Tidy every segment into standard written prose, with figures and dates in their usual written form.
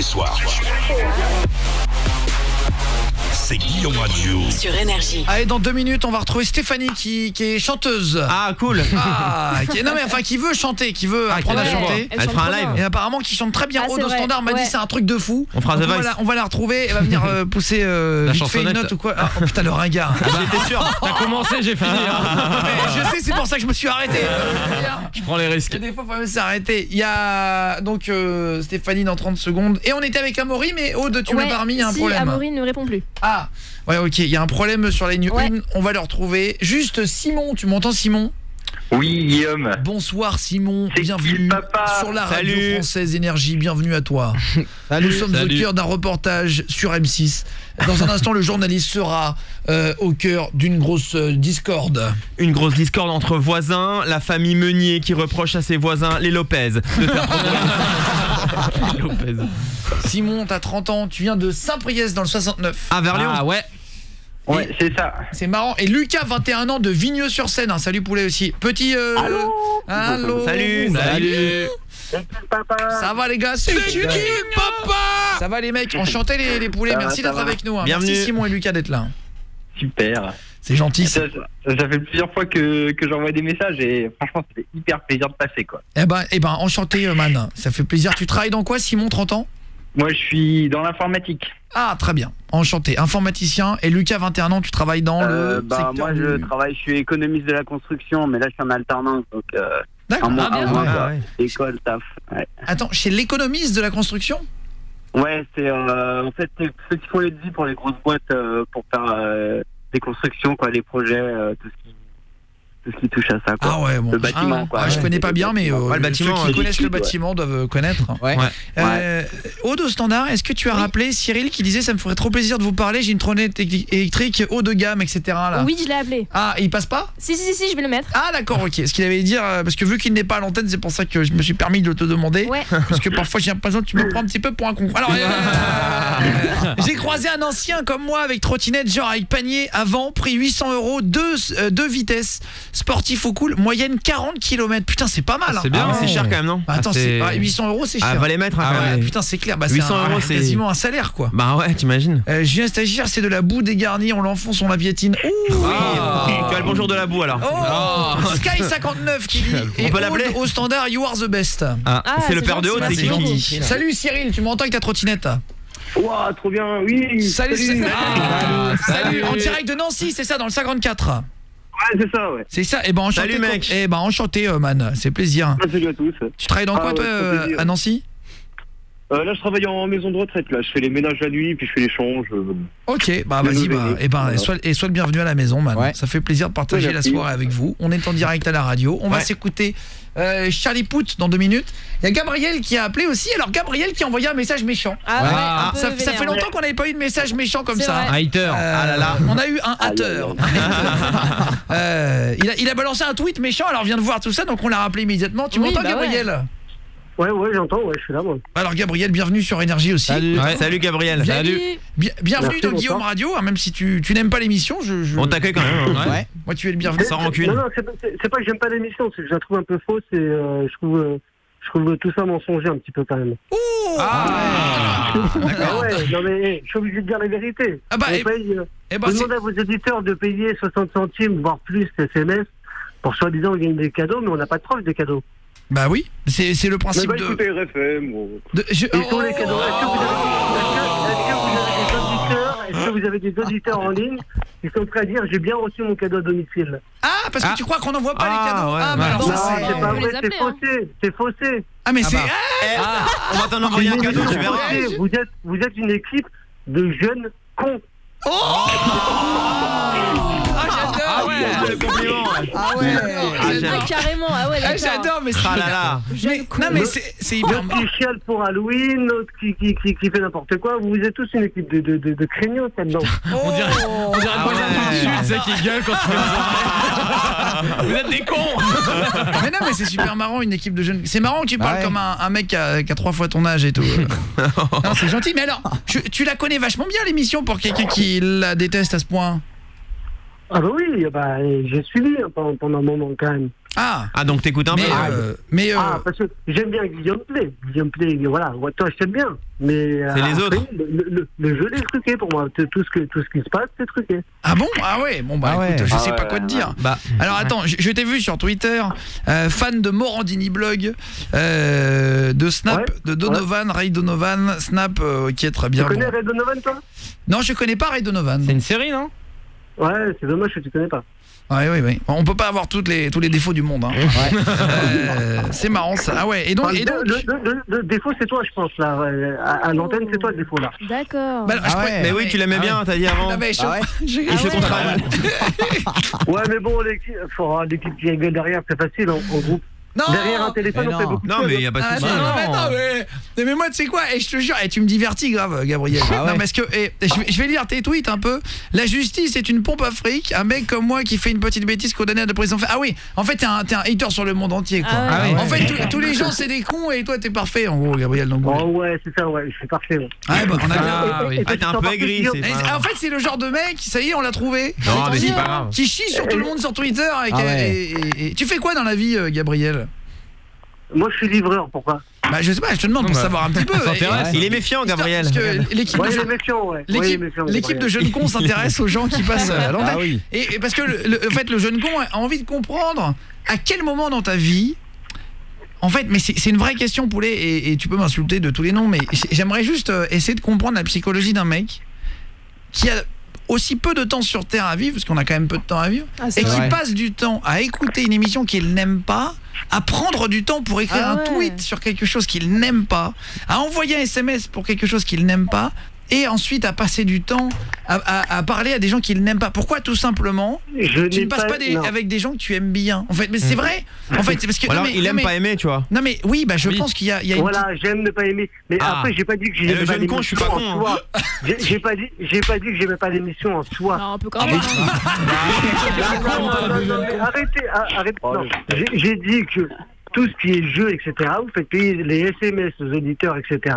soirs. C'est Guillaume Radio. Sur Énergie. Allez, dans 2 minutes, on va retrouver Stéphanie qui est chanteuse. Ah, cool. Non mais enfin qui veut chanter, qui veut apprendre à chanter. Elle fera un live. Et apparemment qui chante très bien. Aude au standard m'a dit c'est un truc de fou. On fera The Voice. On va la retrouver, elle va venir pousser vite fait une note ou quoi. Oh putain, le ringard. J'étais sûr. T'as commencé, j'ai fini. Je sais, c'est pour ça que je me suis arrêté. Je prends les risques. Des fois, il faut même s'arrêter. Il y a donc Stéphanie dans 30 secondes. Et on était avec Amaury, mais Aude, tu m'as pas remis, il y a un problème. Amaury ne répond plus. Ah, ouais, ok, il y a un problème sur la ligne 1, on va le retrouver. Juste Simon, tu m'entends Simon ? Oui, Guillaume. Bonsoir Simon, C'est bienvenue papa. sur la radio Salut. française Énergie, bienvenue à toi. Nous sommes au cœur d'un reportage sur M6. Dans un instant, le journaliste sera au cœur d'une grosse discorde. Une grosse discorde entre voisins, la famille Meunier qui reproche à ses voisins, les Lopez, de faire trop de... Lopez. Simon, t'as 30 ans, tu viens de Saint-Priest dans le 69. Ah, vers Lyon. Ah ouais. Ouais, c'est ça. C'est marrant. Et Lucas, 21 ans, de Vigneux-sur-Seine. Hein. Salut poulet aussi. Petit... Allô. Salut. Papa. Ça va les gars? C'est qui papa? Ça va les mecs? Enchanté les poulets. Ça Merci va, d'être avec nous. Hein. Bienvenue. Merci Simon et Lucas d'être là. Super. C'est gentil. Ça fait plusieurs fois que j'envoie des messages et franchement, ça fait hyper plaisir de passer, quoi. Eh ben, enchanté man. Ça fait plaisir. Tu travailles dans quoi Simon, 30 ans? Moi, je suis dans l'informatique. Ah, très bien. Enchanté. Informaticien. Et Lucas, 21 ans, tu travailles dans le secteur moi, je suis économiste de la construction, mais là, je suis en alternance, donc D'accord. école, taf. Ouais, Attends, chez l'économiste de la construction? ouais c'est en fait c'est ceux qui font les devis pour les grosses boîtes pour faire des constructions, quoi, des projets, tout ce qui touche à ça, quoi. Ah ouais, bon. Le bâtiment, quoi. Je connais pas bien, mais le bâtiment, ceux qui connaissent le ouais. bâtiment doivent connaître. Ouais. Aude au standard, est-ce que tu as rappelé Cyril qui disait ça me ferait trop plaisir de vous parler, j'ai une trottinette électrique haut de gamme, etc. là. Oui, je l'ai appelé. Ah, il passe pas? Si, je vais le mettre. Ah d'accord, ok. Ce qu'il avait dit, parce que vu qu'il n'est pas à l'antenne, c'est pour ça que je me suis permis de te demander. Ouais. Parce que parfois j'ai l'impression que tu me prends un petit peu pour un con. Alors, j'ai croisé un ancien comme moi avec trottinette, genre avec panier avant, prix 800 €, deux vitesses, sportif au cool, moyenne 40 km. Putain, c'est pas mal. C'est bien, mais c'est cher quand même, non? Attends, 800 €, c'est cher. Ah, va les mettre, quand même. Putain, c'est clair. Bah, 800 €, c'est c'est quasiment un salaire, quoi. Bah ouais, t'imagines. Julien Stagiaire, c'est de la boue dégarnie, on l'enfonce, on la piétine. Ouh, Tu as le bonjour de la boue alors. Sky59 qui dit. On peut l'appeler au standard, you are the best. C'est le c'est père de gentil, Haute, c'est merci qui beaucoup. dit? Salut Cyril, tu m'entends avec ta trottinette? Ouah, trop bien, oui. Salut. Salut, en direct de Nancy, c'est ça, dans le 54. Ouais, c'est ça, ouais. C'est ça, et ben enchanté. Salut, mec. Eh ben enchanté man, c'est plaisir. Salut à tous. Tu travailles dans quoi ouais, toi trop plaisir. à Nancy? Là, je travaille en maison de retraite, là. Je fais les ménages la nuit, puis je fais l'échange. Ok, bah vas-y, sois le bienvenu à la maison, man. Ouais. Ça fait plaisir de partager la Merci. soirée avec vous. On est en direct à la radio. On va s'écouter Charlie Puth dans 2 minutes. Il y a Gabriel qui a appelé aussi. Alors Gabriel qui a envoyé un message méchant. Ça fait longtemps qu'on n'avait pas eu de message méchant comme C'est ça. vrai. Un hater. Ah là là. On a eu un hater. Il a balancé un tweet méchant. Alors on vient de voir tout ça, donc on l'a rappelé immédiatement. Tu Oui, m'entends, bah Gabriel? Ouais, j'entends, ouais, je suis là, moi. Alors Gabriel, bienvenue sur Énergie aussi. Salut Gabriel. Salut. Bienvenue Merci, dans bonsoir. Guillaume Radio, hein, même si tu n'aimes pas l'émission, On t'accueille quand même. Ouais. moi tu es le bienvenu. Sans rancune. Non, c'est pas que j'aime pas l'émission, c'est que je la trouve un peu fausse et je trouve tout ça mensonger un petit peu quand même. D'accord. Ouais, non mais je suis obligé de dire la vérité. Ah bah, On paye, bah, vous demandez à vos éditeurs de payer 60 centimes, voire plus SMS, pour soi-disant gagner des cadeaux, mais on n'a pas de preuve des cadeaux. Bah oui, c'est le Mais principe bah écoutez RFM. je- Ils sont les cadeaux. Est-ce que vous avez des auditeurs en ligne qui sont prêts à dire j'ai bien reçu mon cadeau à domicile? Ah, parce que tu crois qu'on n'envoie pas les cadeaux. ouais, Ah, bah ouais. alors Non, ça c'est c'est... pas vous vrai, les appelez, c'est faussé. Ah mais c'est... On va t'en envoyer un cadeau, tu verras. Vous êtes une équipe de jeunes cons. Ah j'adore. Le compliment. Ah ouais. Ah, carrément, d'accord. J'adore, mais c'est... Ah là là. Non mais c'est hyper L'autre qui chiale pour Halloween, l'autre qui fait n'importe quoi. Vous êtes tous une équipe de craignos là-dedans. On dirait du Sud, c'est ça qui gueule quand tu fais Vous êtes des cons. Mais non mais c'est super marrant, une équipe de jeunes. C'est marrant que tu parles comme un mec qui a 3 fois ton âge et tout. Non c'est gentil, mais alors tu la connais vachement bien l'émission pour quelqu'un qui la déteste à ce point. Ah bah oui, j'ai suivi pendant un moment quand même. Ah, donc t'écoutes un peu. Parce que j'aime bien Guillaume Play, voilà, toi je t'aime bien, mais c'est les autres. Le jeu est truqué pour moi, tout ce qui se passe c'est truqué. Ah bon? Ah ouais, bon bah écoute, je sais pas quoi te dire. Alors attends, je t'ai vu sur Twitter, fan de Morandini Blog, de Snap, de Donovan, Ray Donovan, Snap, qui est très bien. Tu connais Ray Donovan toi? Non, je connais pas Ray Donovan. C'est une série, non? Ouais, c'est dommage que tu connais pas. Oui. On peut pas avoir tous les défauts du monde. Hein. C'est marrant ça. Ah ouais. Et donc, le défaut c'est toi, je pense là. À l'antenne c'est toi le défaut là. D'accord. Mais oui, tu l'aimais bien, t'as dit avant. Il se contrarie. Ouais, mais bon, l'équipe qui rigole derrière, c'est facile en groupe. Non, derrière un téléphone, on fait beaucoup. Non, mais il n'y a pas de souci. Mais moi, tu sais quoi, et je te jure, tu me divertis grave, Gabriel. Non, parce que je vais lire tes tweets un peu. La justice est une pompe à fric. Un mec comme moi qui fait une petite bêtise condamné à de prison. Ah oui, en fait, t'es un hater sur le monde entier, quoi. En fait, tous les gens, c'est des cons et toi, t'es parfait, en gros, Gabriel. Donc, ouais, c'est ça, ouais, je suis parfait. Ouais. On a bien. T'es un peu aigri. En fait, c'est le genre de mec, ça y est, on l'a trouvé. Non, mais c'est pas grave. Qui chie sur tout le monde sur Twitter. Et tu fais quoi dans la vie, Gabriel? Moi je suis livreur, pourquoi? Je sais pas, je te demande pour savoir un petit peu. Il est méfiant, Gabriel. Parce que l'équipe de jeunes cons s'intéresse aux gens qui passent à l'antenne. Et parce que en fait le jeune con a envie de comprendre à quel moment dans ta vie, en fait, mais c'est une vraie question, poulet, et tu peux m'insulter de tous les noms, mais j'aimerais juste essayer de comprendre la psychologie d'un mec qui a aussi peu de temps sur Terre à vivre, parce qu'on a quand même peu de temps à vivre, et qui passe du temps à écouter une émission qu'il n'aime pas, à prendre du temps pour écrire un tweet sur quelque chose qu'il n'aime pas, à envoyer un SMS pour quelque chose qu'il n'aime pas, et ensuite à passer du temps à parler à des gens qu'il n'aime pas. Pourquoi? Tout simplement tu ne passes pas avec des gens que tu aimes bien. En fait, mais c'est vrai. En fait, c'est parce que il aime pas aimer, tu vois. Non mais oui, je pense qu'il y a voilà, j'aime ne pas aimer. Mais après, j'ai pas dit que j'aimais pas l'émission. Je suis pas con. J'ai pas dit que j'aimais pas l'émission en soi. Non, un peu quand même. Arrêtez. Non. J'ai dit que tout ce qui est jeu, etc., vous faites payer les SMS aux auditeurs, etc.,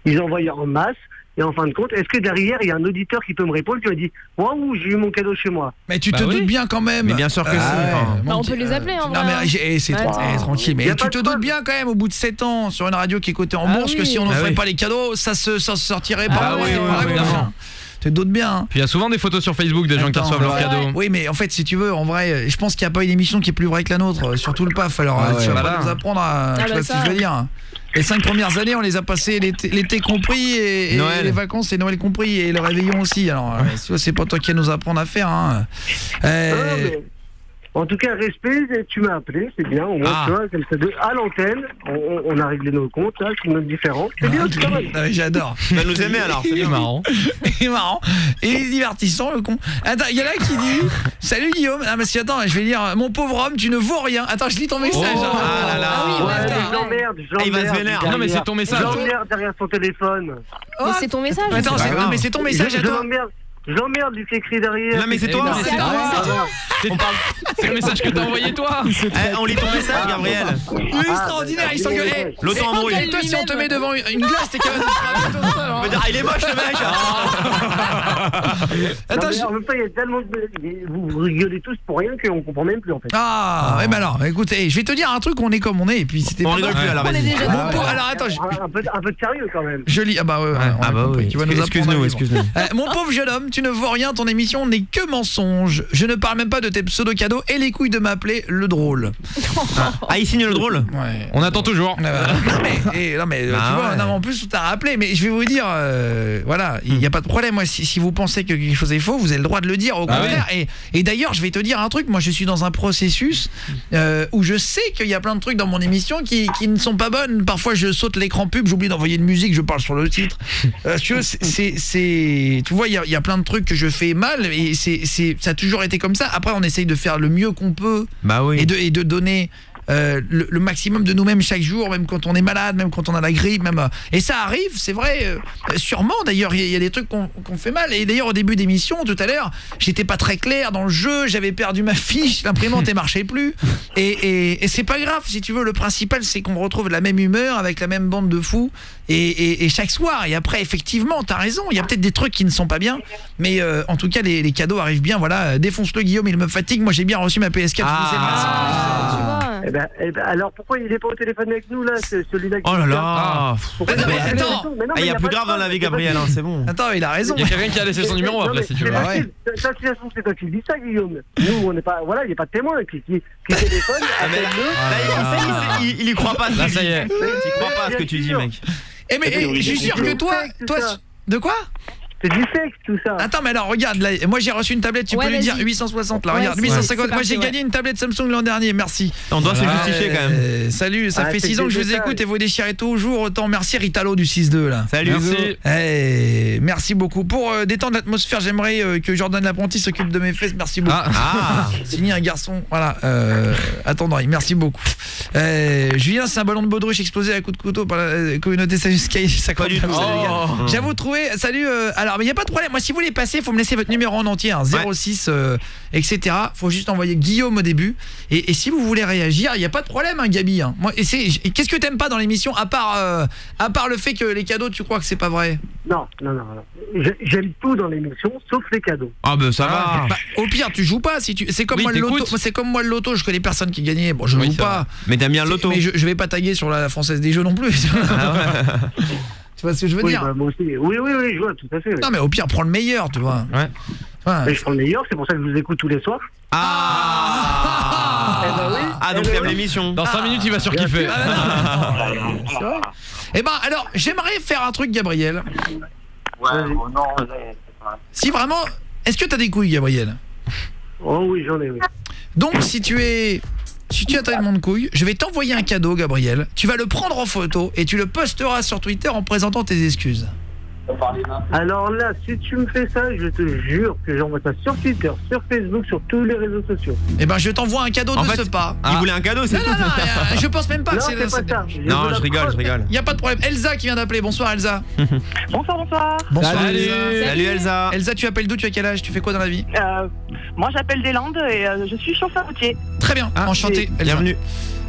ils envoient en masse. Et en fin de compte, est-ce que derrière, il y a un auditeur qui peut me répondre, qui m'a dit « Waouh, j'ai eu mon cadeau chez moi ». Mais tu te doutes bien quand même. Mais bien sûr que si. On peut les appeler en vrai. Non mais c'est tranquille. Mais tu te doutes bien quand même, au bout de 7 ans, sur une radio qui est cotée en bourse, que si on n'offrait pas les cadeaux, ça se sortirait pas. Tu te doutes bien. Puis il y a souvent des photos sur Facebook des gens qui reçoivent leurs cadeaux. Oui, mais en fait, si tu veux, en vrai, je pense qu'il n'y a pas une émission qui est plus vraie que la nôtre, surtout le PAF. Alors, tu vas pas nous apprendre à... Tu vois ce que je veux dire. Les 5 premières années, on les a passées l'été compris, et les vacances et Noël compris, et le réveillon aussi. Alors, c'est pas toi qui vas nous apprendre à faire. Hein. En tout cas, respect, tu m'as appelé, c'est bien. Au moins, tu vois, comme ça, à l'antenne, on a réglé nos comptes, là, c'est notre différence. C'est bien, c'est pas mal. J'adore. Tu vas nous aimer alors, c'est marrant. Il est marrant. Et il est divertissant, le con. Attends, il y en a qui dit « Salut Guillaume ». Ah, mais si, attends, je vais lire « Mon pauvre homme, tu ne vaux rien ». Attends, je lis ton message. Ah là là. J'emmerde. Il va se vénère. Non, mais c'est ton message. J'emmerde derrière son téléphone. Mais c'est ton message. Attends, mais c'est ton message à toi. J'emmerde lui qui écrit derrière. Non mais c'est toi. C'est le message que t'as envoyé toi. On lit ton message, Gabriel. Extraordinaire, il s'engueulait. L'autre embrouille. Toi, si on te met devant une glace, t'es capable de te faire. On peut dire il est moche le mec. Attends, en même temps, il y a tellement de... Vous rigolez tous pour rien qu'on comprend même plus en fait. Ah, mais alors, écoute, je vais te dire un truc, on est comme on est, et puis c'était. On rigole plus alors. Vas-y. Alors attends, un peu de sérieux quand même. Je lis. Ah bah ouais. Excuse-nous. Mon pauvre jeune homme, tu ne vaux rien, ton émission n'est que mensonge. Je ne parle même pas de tes pseudo-cadeaux et les couilles de m'appeler le drôle. Il signe le drôle. Ouais. On attend toujours. Non mais tu vois, en plus t'as rappelé, mais je vais vous dire, voilà, il n'y a pas de problème. Moi, si vous pensez que quelque chose est faux, vous avez le droit de le dire, au contraire. Et d'ailleurs, je vais te dire un truc, moi je suis dans un processus où je sais qu'il y a plein de trucs dans mon émission qui ne sont pas bonnes. Parfois je saute l'écran pub, j'oublie d'envoyer une musique, je parle sur le titre. Tu vois, tu vois, il y a plein de trucs que je fais mal, et ça a toujours été comme ça. Après, on essaye de faire le mieux qu'on peut, et de donner le maximum de nous-mêmes chaque jour, même quand on est malade, même quand on a la grippe, même et ça arrive, c'est vrai, sûrement. D'ailleurs, il y a des trucs qu'on fait mal. Et d'ailleurs, au début d'émission, tout à l'heure, j'étais pas très clair dans le jeu, j'avais perdu ma fiche, l'imprimante ne marchait plus. Et c'est pas grave, si tu veux. Le principal, c'est qu'on retrouve la même humeur avec la même bande de fous et chaque soir. Et après, effectivement, t'as raison, il y a peut-être des trucs qui ne sont pas bien, mais en tout cas, les cadeaux arrivent bien. Voilà, défonce-le Guillaume, il me fatigue. Moi, j'ai bien reçu ma PS4. Je vous Eh ben, alors pourquoi il est pas au téléphone avec nous là, celui-là qui... Oh là là. Mais attends, il y a plus grave dans la vie, Gabriel, hein, c'est bon. Attends, il a raison. Il y a quelqu'un qui a laissé son numéro après, si tu veux. Ça, c'est toi qui dis ça, Guillaume. Nous, on n'est pas... Voilà, il n'y a pas de témoin qui téléphone. Il y croit pas. Là, ça y est. Il croit pas à ce que tu dis, mec. Eh mais je suis sûr que toi... De quoi ? C'est du sexe tout ça. Attends, mais alors regarde, là, moi j'ai reçu une tablette, tu peux lui dire 860 là, regarde, 850. Moi j'ai gagné une tablette Samsung l'an dernier, merci. On doit se justifier quand même. Salut, ça fait 6 ans que je vous écoute et vous déchirez toujours autant. Merci Ritalo du 6-2 là. Salut. Merci. Merci beaucoup. Pour détendre l'atmosphère, j'aimerais que Jordan l'apprenti s'occupe de mes fesses. Merci beaucoup. Signé un garçon. Voilà. Attendez, merci beaucoup. Julien, c'est un ballon de baudruche explosé à coup de couteau par la communauté Salut Sky. Ça pas du tout. J'avoue trouver. Salut. Alors, mais il n'y a pas de problème. Moi, si vous voulez passer, il faut me laisser votre numéro en entier, hein, 06, etc. Faut juste envoyer Guillaume au début. Et si vous voulez réagir, il n'y a pas de problème, hein, Gabi. Hein. Moi, qu'est-ce que t'aimes pas dans l'émission, à part le fait que les cadeaux, tu crois que c'est pas vrai? Non. J'aime tout dans l'émission, sauf les cadeaux. Ah ben ça va. Bah, au pire, tu joues pas. Si tu... C'est comme moi le loto. C'est comme moi le loto. Je connais personne qui gagnait. Bon, je joue pas. Mais t'aimes bien le loto. Mais je vais pas taguer sur la Française des Jeux non plus. Tu vois ce que je veux dire? Bah, moi aussi. Oui, je vois tout à fait. Oui. Non, mais au pire, prends le meilleur, tu vois. Ouais. Mais je prends le meilleur, c'est pour ça que je vous écoute tous les soirs. Donc t'aimes l'émission. Dans 5 minutes, il va surkiffer. Eh ben, alors, j'aimerais faire un truc, Gabriel. Si vraiment... Est-ce que t'as des couilles, Gabriel? Oh oui, j'en ai, oui. Donc, si tu as tellement de couilles, je vais t'envoyer un cadeau, Gabriel. Tu vas le prendre en photo et tu le posteras sur Twitter en présentant tes excuses. Alors là, si tu me fais ça, je te jure que j'envoie ça sur Twitter, sur Facebook, sur tous les réseaux sociaux. Eh ben, je t'envoie un cadeau de ce pas. Il voulait un cadeau, c'est tout. Non, je pense même pas que c'est pas ça. Non, je rigole. Il y a pas de problème. Elsa qui vient d'appeler. Bonsoir, Elsa. Bonsoir. Bonsoir, Salut. Elsa. Salut, Elsa. Elsa, tu appelles d'où? Tu as quel âge? Tu fais quoi dans la vie? Moi, j'appelle des Landes et je suis chauffeur routier. Très bien, enchanté. Bienvenue.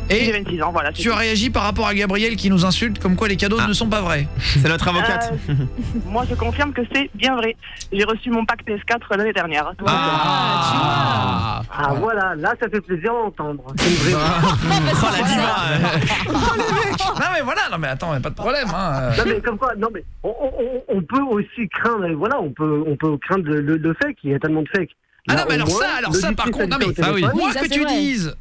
J'ai Et 26 ans, voilà. tu as réagi par rapport à Gabriel qui nous insulte comme quoi les cadeaux ne sont pas vrais. C'est notre avocate. Moi, je confirme que c'est bien vrai. J'ai reçu mon pack PS4 l'année dernière. Voilà, là, ça fait plaisir à entendre. C'est une vraie... Oh la diva. Non mais voilà, non mais attends, pas de problème. Hein. Non mais comme quoi, on peut aussi craindre, voilà, on peut craindre le fake, il y a tellement de fake. Ah non mais alors ça par contre, non mais moi que tu dises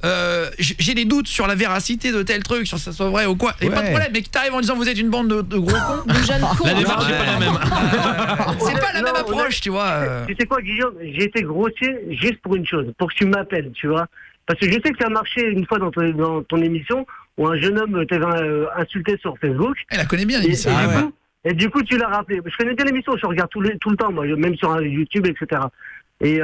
j'ai des doutes sur la véracité de tel truc, sur ça soit vrai ou quoi, et pas de problème, mais que t'arrives en disant vous êtes une bande de gros cons, De jeunes cons. La démarche n'est pas la même. c'est pas la même approche, tu vois. Tu sais quoi, Guillaume, j'ai été grossier juste pour une chose, pour que tu m'appelles, tu vois. Parce que je sais que ça a marché une fois dans ton émission où un jeune homme t'avait insulté sur Facebook. Elle la connaît bien, Lisa. Et du coup, tu l'as rappelé. Je connais bien l'émission, je regarde tout le temps, moi, même sur YouTube, etc. Et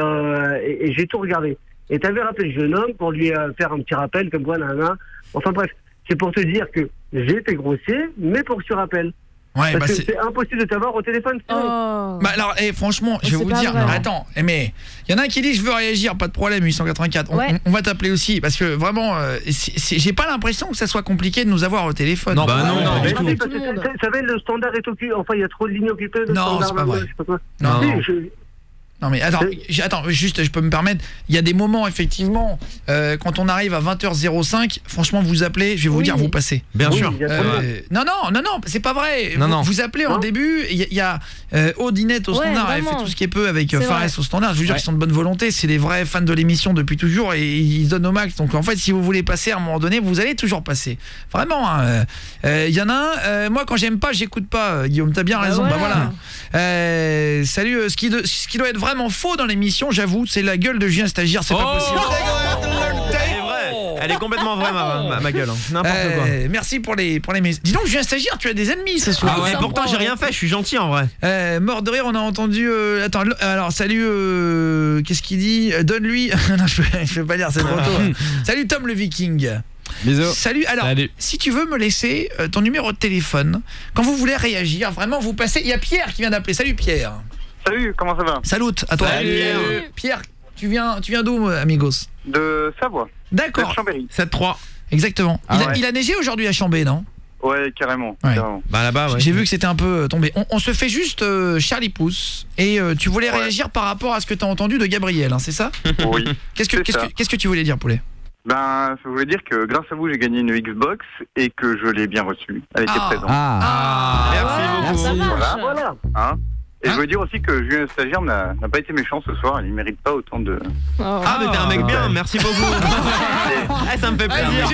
j'ai tout regardé. Et t'avais rappelé le jeune homme pour lui faire un petit rappel comme quoi, nanana. Enfin bref, c'est pour te dire que j'ai été grossier, mais pour que tu rappelles. Ouais, parce que c'est impossible de t'avoir au téléphone. Oh. Bah alors, franchement, je vais vous dire, vrai. attends, mais il y en a un qui dit je veux réagir, pas de problème, 884. On va t'appeler aussi parce que vraiment, j'ai pas l'impression que ça soit compliqué de nous avoir au téléphone. Non, bah non. Mais parce que, vous savez, le standard est occupé. Enfin, il y a trop de lignes occupées. Non, c'est pas vrai. Je sais pas quoi. Non. Non mais attends, juste je peux me permettre, il y a des moments effectivement quand on arrive à 20h05, franchement vous appelez, je vais vous dire vous passez. Bien sûr. Non, c'est pas vrai. Non. Vous appelez en début, il y a Odinette au standard, elle fait tout ce qu'elle peut avec Fares au standard, je vous jure qu'ils sont de bonne volonté, c'est des vrais fans de l'émission depuis toujours et ils donnent au max. Donc en fait, si vous voulez passer à un moment donné, vous allez toujours passer. Vraiment il y en a un moi quand j'aime pas, j'écoute pas. Guillaume, t'as bien raison. Bah voilà. Salut, ce qui doit être vraiment faux dans l'émission, j'avoue, c'est la gueule de Julien Stagiaire, c'est pas possible. Elle est complètement vraie ma gueule, hein. N'importe quoi. Merci pour les messages. Dis donc Julien Stagiaire, tu as des ennemis ce soir. Ah ouais, pourtant j'ai rien fait, je suis gentil en vrai. Mort de rire, on a entendu attends, alors salut qu'est-ce qu'il dit? Donne-lui non, je peux pas dire, c'est trop tôt. Salut Tom le Viking. Bisous. Salut, alors si tu veux me laisser ton numéro de téléphone quand vous voulez réagir, vraiment vous passez, il y a Pierre qui vient d'appeler. Salut Pierre. Salut, comment ça va? Salut à toi. Salut. Pierre, tu viens d'où amigos? De Savoie. D'accord. De Chambéry. 7-3. Exactement. Il a neigé aujourd'hui à Chambé, non? Ouais, carrément. Ouais. carrément. Bah là-bas, ouais. J'ai vu que c'était un peu tombé. On se fait juste Charlie Pouce. Et tu voulais réagir par rapport à ce que tu as entendu de Gabriel, hein, c'est ça? Oui. Qu'est-ce que tu voulais dire, Poulet? Ben, ça voulait dire que grâce à vous, j'ai gagné une Xbox et que je l'ai bien reçue. Elle était présente. Merci beaucoup. Ça marche. Voilà. Hein et je veux dire aussi que Julien le stagiaire n'a pas été méchant ce soir. Il mérite pas autant de... Oh. Ah, mais t'es un mec bien, merci beaucoup. Ça me fait plaisir.